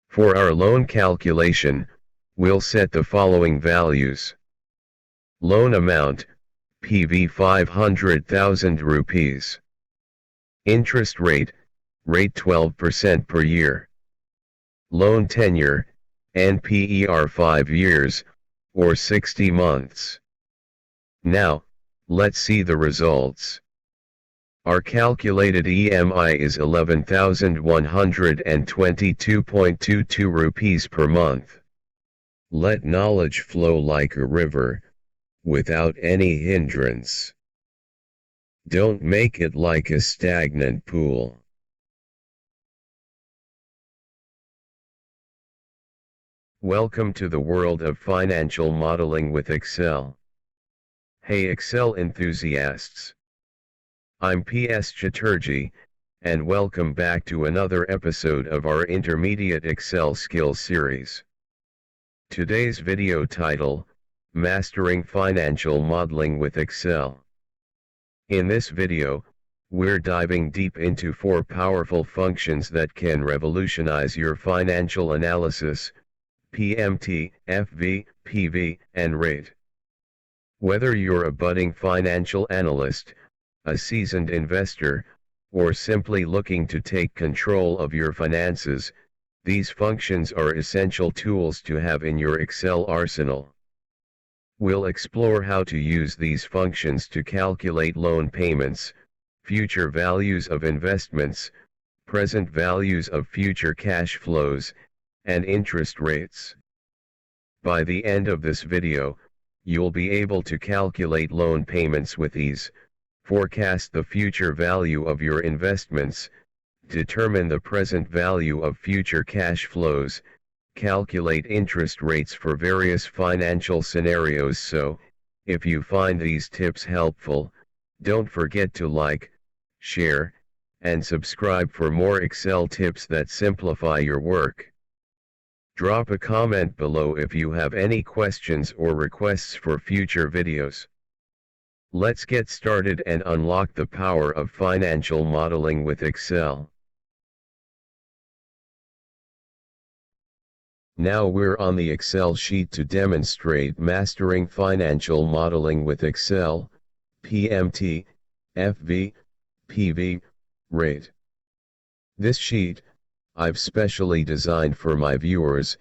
For our loan calculation, we'll set the following values. Loan amount, PV 500,000 rupees. Interest rate, rate 12% per year. Loan tenure, NPER 5 years, or 60 months. Now, let's see the results. Our calculated EMI is 11,122.22 rupees per month. Let knowledge flow like a river, without any hindrance. Don't make it like a stagnant pool. Welcome to the world of financial modeling with Excel. Hey Excel enthusiasts! I'm PS Chatterjee, and welcome back to another episode of our Intermediate Excel Skills series. Today's video title, Mastering Financial Modeling with Excel. In this video, we're diving deep into 4 powerful functions that can revolutionize your financial analysis, PMT, FV, PV, and rate. Whether you're a budding financial analyst, a seasoned investor, or simply looking to take control of your finances, these functions are essential tools to have in your Excel arsenal. We'll explore how to use these functions to calculate loan payments, future values of investments, present values of future cash flows, and interest rates. By the end of this video, you'll be able to calculate loan payments with ease, forecast the future value of your investments, determine the present value of future cash flows, calculate interest rates for various financial scenarios. So, if you find these tips helpful, don't forget to like, share, and subscribe for more Excel tips that simplify your work. Drop a comment below if you have any questions or requests for future videos. Let's get started and unlock the power of financial modeling with Excel. Now we're on the Excel sheet to demonstrate mastering financial modeling with Excel, PMT, FV, PV, rate. This sheet, I've specially designed for my viewers,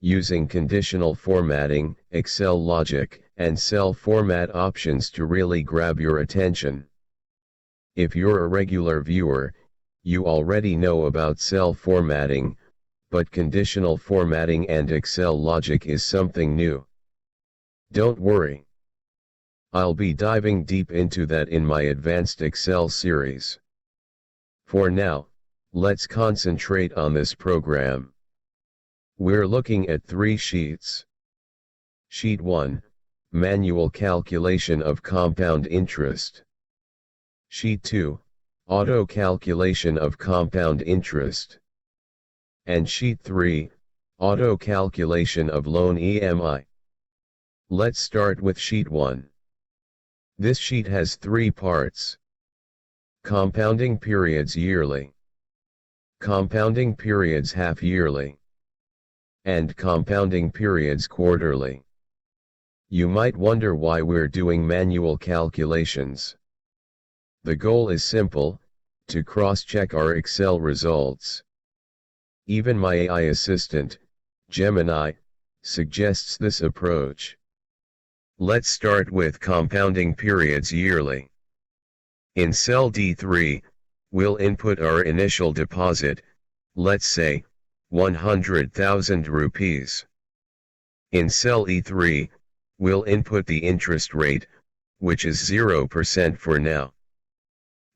using conditional formatting, Excel logic, and cell format options to really grab your attention. If you're a regular viewer, you already know about cell formatting, but conditional formatting and Excel logic is something new. Don't worry. I'll be diving deep into that in my Advanced Excel series. For now, let's concentrate on this program. We're looking at 3 sheets. Sheet 1, Manual Calculation of Compound Interest. Sheet 2, Auto Calculation of Compound Interest. And Sheet 3, Auto Calculation of Loan EMI. Let's start with Sheet 1. This sheet has 3 parts. Compounding periods yearly, compounding periods half-yearly, and compounding periods quarterly. You might wonder why we're doing manual calculations. The goal is simple, to cross-check our Excel results. Even my AI assistant, Gemini, suggests this approach. Let's start with compounding periods yearly. In cell D3, we'll input our initial deposit, let's say, 100,000 rupees. In cell E3, we'll input the interest rate, which is 0% for now.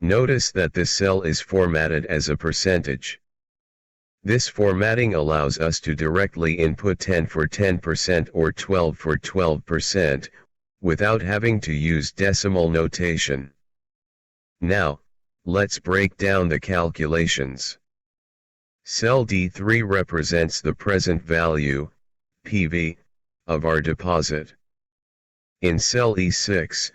Notice that this cell is formatted as a percentage. This formatting allows us to directly input 10 for 10% or 12 for 12%, without having to use decimal notation. Now, let's break down the calculations. Cell D3 represents the present value, PV, of our deposit. In cell E6,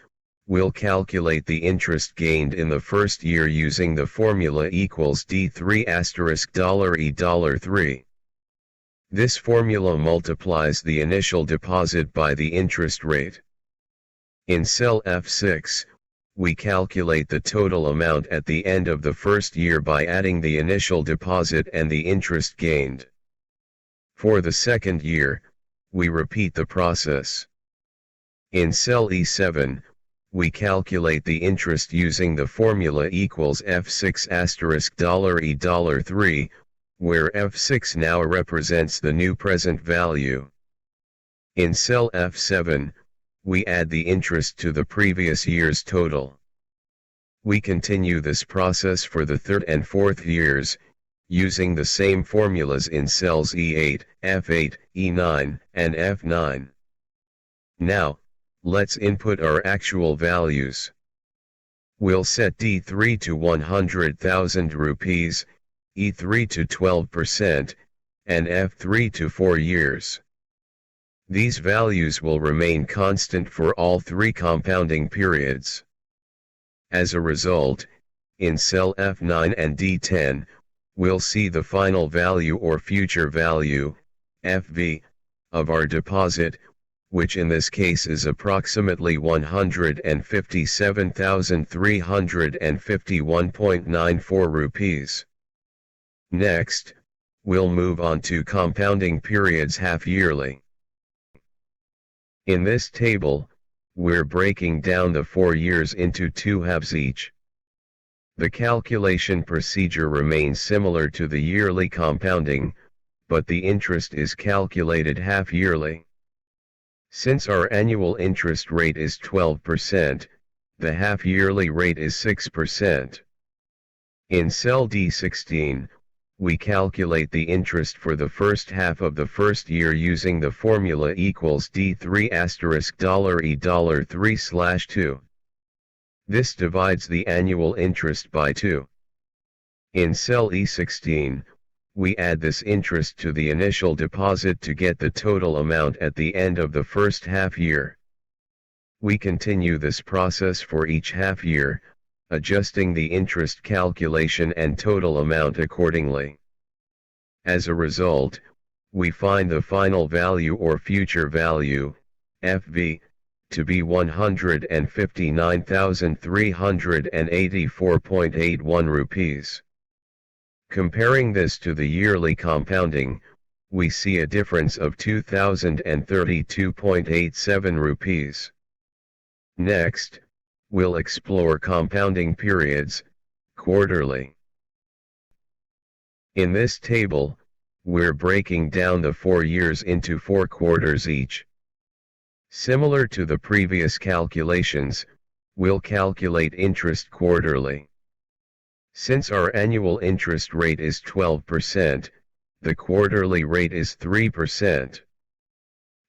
we'll calculate the interest gained in the first year using the formula equals D3 $E$3. This formula multiplies the initial deposit by the interest rate. In cell F6, we calculate the total amount at the end of the first year by adding the initial deposit and the interest gained. For the second year, we repeat the process. In cell E7, we calculate the interest using the formula equals F6 asterisk $E$3, where F6 now represents the new present value. In cell F7, we add the interest to the previous year's total. We continue this process for the third and fourth years, using the same formulas in cells E8, F8, E9, and F9. Now, let's input our actual values. We'll set D3 to 100,000 rupees, E3 to 12%, and F3 to 4 years. These values will remain constant for all three compounding periods. As a result, in cell F9 and D10, we'll see the final value or future value, FV, of our deposit, which in this case is approximately 157,351.94 rupees. Next, we'll move on to compounding periods half-yearly. In this table, we're breaking down the 4 years into 2 halves each. The calculation procedure remains similar to the yearly compounding, but the interest is calculated half-yearly. Since our annual interest rate is 12%, the half-yearly rate is 6%. In cell D16, we calculate the interest for the first half of the first year using the formula equals D3 asterisk $E$3/2. This divides the annual interest by 2. In cell E16, we add this interest to the initial deposit to get the total amount at the end of the first half year. We continue this process for each half year, adjusting the interest calculation and total amount accordingly. As a result, we find the final value or future value, FV, to be 159,384.81 rupees. Comparing this to the yearly compounding, we see a difference of 2,032.87 rupees. Next, we'll explore compounding periods, quarterly. In this table, we're breaking down the 4 years into 4 quarters each. Similar to the previous calculations, we'll calculate interest quarterly. Since our annual interest rate is 12%, the quarterly rate is 3%.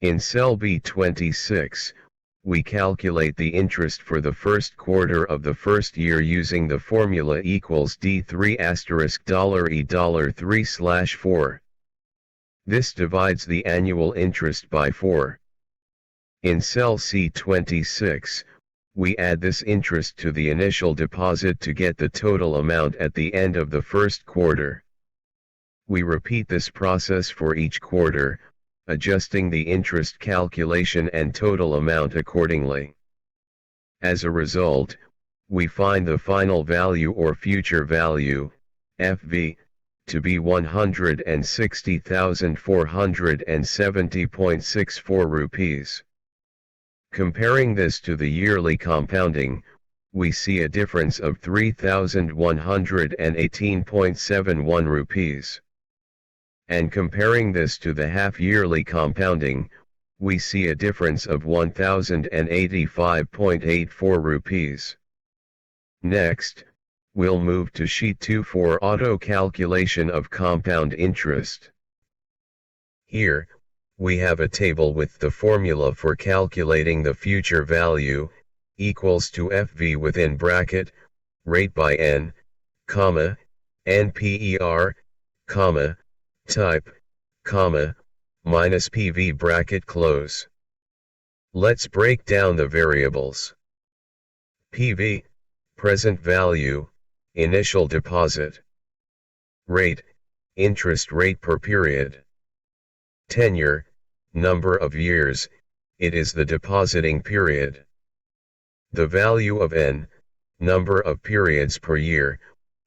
In cell B26, we calculate the interest for the first quarter of the first year using the formula equals D3 asterisk $E$3/4. This divides the annual interest by 4. In cell C26, we add this interest to the initial deposit to get the total amount at the end of the first quarter. We repeat this process for each quarter, adjusting the interest calculation and total amount accordingly. As a result, we find the final value or future value, FV, to be 160,470.64 rupees. Comparing this to the yearly compounding, we see a difference of 3,118.71 rupees. And comparing this to the half-yearly compounding, we see a difference of 1,085.84 rupees. Next, we'll move to sheet 2 for auto calculation of compound interest. Here, we have a table with the formula for calculating the future value, equals to FV within bracket, rate by N, comma, NPER, comma, type, comma, minus PV bracket close. Let's break down the variables. PV, present value, initial deposit. Rate, interest rate per period. tenure, number of years, it is the depositing period. The value of n, number of periods per year,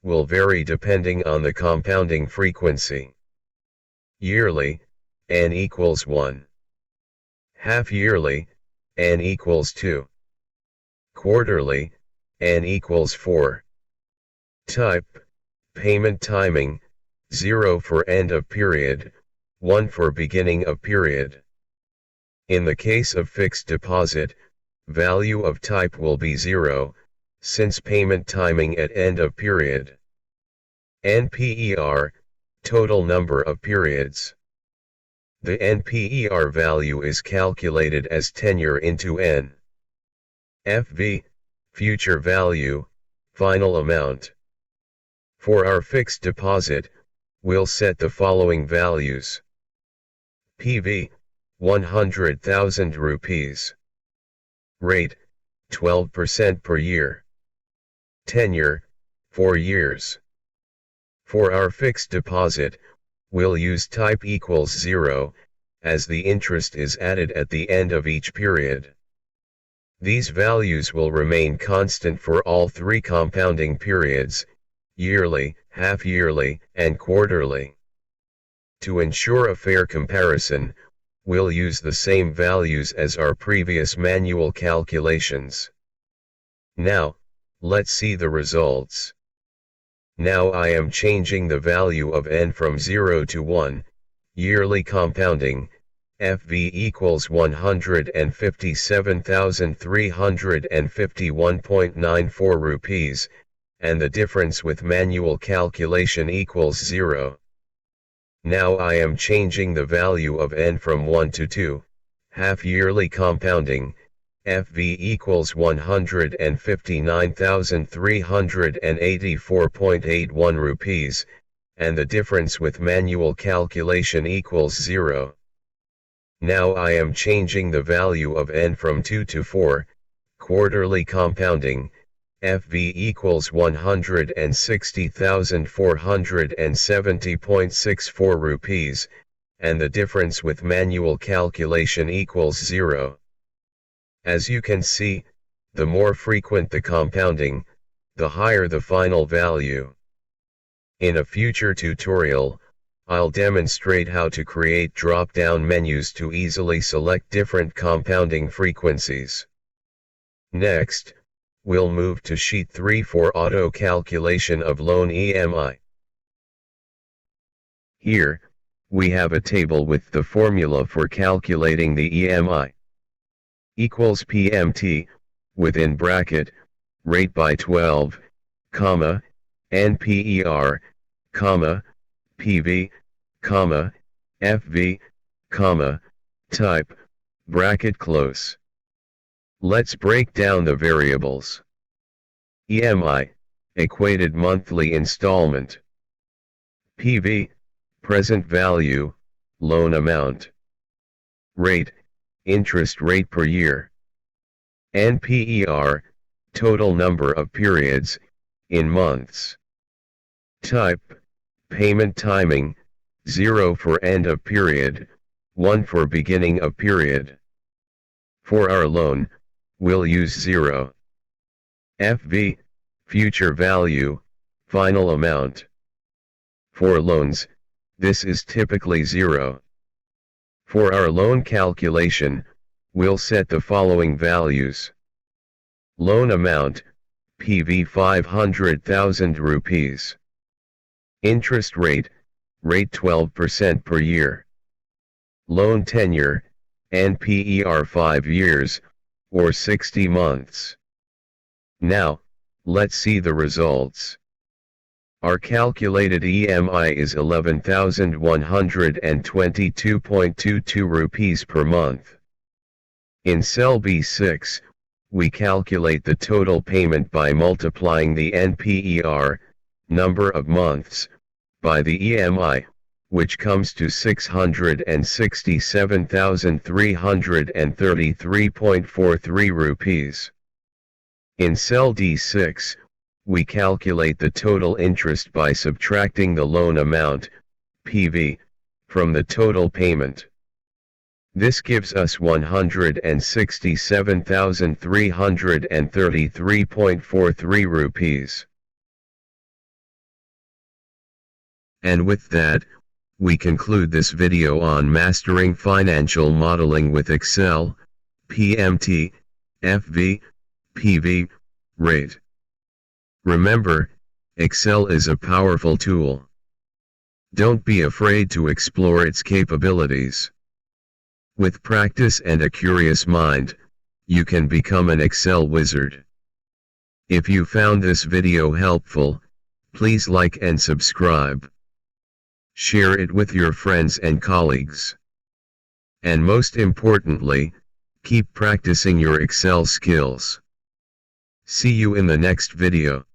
will vary depending on the compounding frequency. Yearly, n equals 1. Half-yearly, n equals 2. Quarterly, n equals 4. Type, payment timing, 0 for end of period, 1 for beginning of period. In the case of fixed deposit, value of type will be 0, since payment timing at end of period. NPER, total number of periods. The NPER value is calculated as tenure into n. FV, future value, final amount. For our fixed deposit, we'll set the following values. PV, 100,000 rupees. Rate, 12% per year. Tenure, 4 years. For our fixed deposit, we'll use type equals 0, as the interest is added at the end of each period. These values will remain constant for all 3 compounding periods, yearly, half-yearly, and quarterly. To ensure a fair comparison, we'll use the same values as our previous manual calculations. Now, let's see the results. Now I am changing the value of n from 0 to 1, yearly compounding, FV equals 157,351.94 rupees, and the difference with manual calculation equals 0. Now I am changing the value of n from 1 to 2, half-yearly compounding, FV equals 159,384.81 rupees, and the difference with manual calculation equals 0. Now I am changing the value of n from 2 to 4, quarterly compounding, FV equals 160,470.64 rupees, and the difference with manual calculation equals 0. As you can see, the more frequent the compounding, the higher the final value. In a future tutorial, I'll demonstrate how to create drop-down menus to easily select different compounding frequencies. Next, we'll move to Sheet 3 for auto calculation of loan EMI. Here, we have a table with the formula for calculating the EMI. Equals PMT, within bracket, rate by 12, comma, NPER, comma, PV, comma, FV, comma, type, bracket close. Let's break down the variables. EMI, equated monthly installment. PV, present value, loan amount. Rate, interest rate per year. NPER, total number of periods, in months. Type, payment timing, 0 for end of period, 1 for beginning of period. For our loan, we'll use 0. FV, future value, final amount. For loans, this is typically 0. For our loan calculation, we'll set the following values. Loan amount, PV 500,000 rupees. Interest rate, rate 12% per year. Loan tenure, NPER 5 years, or 60 months. Now, let's see the results. Our calculated EMI is 11,122.22 rupees per month. In cell B6, we calculate the total payment by multiplying the NPER, number of months, by the EMI, which comes to 667,333.43 rupees. In cell D6, we calculate the total interest by subtracting the loan amount, PV, from the total payment. This gives us 167,333.43 rupees. And with that, we conclude this video on mastering financial modeling with Excel, PMT, FV, PV, rate. Remember, Excel is a powerful tool. Don't be afraid to explore its capabilities. With practice and a curious mind, you can become an Excel wizard. If you found this video helpful, please like and subscribe. Share it with your friends and colleagues. And most importantly, keep practicing your Excel skills. See you in the next video.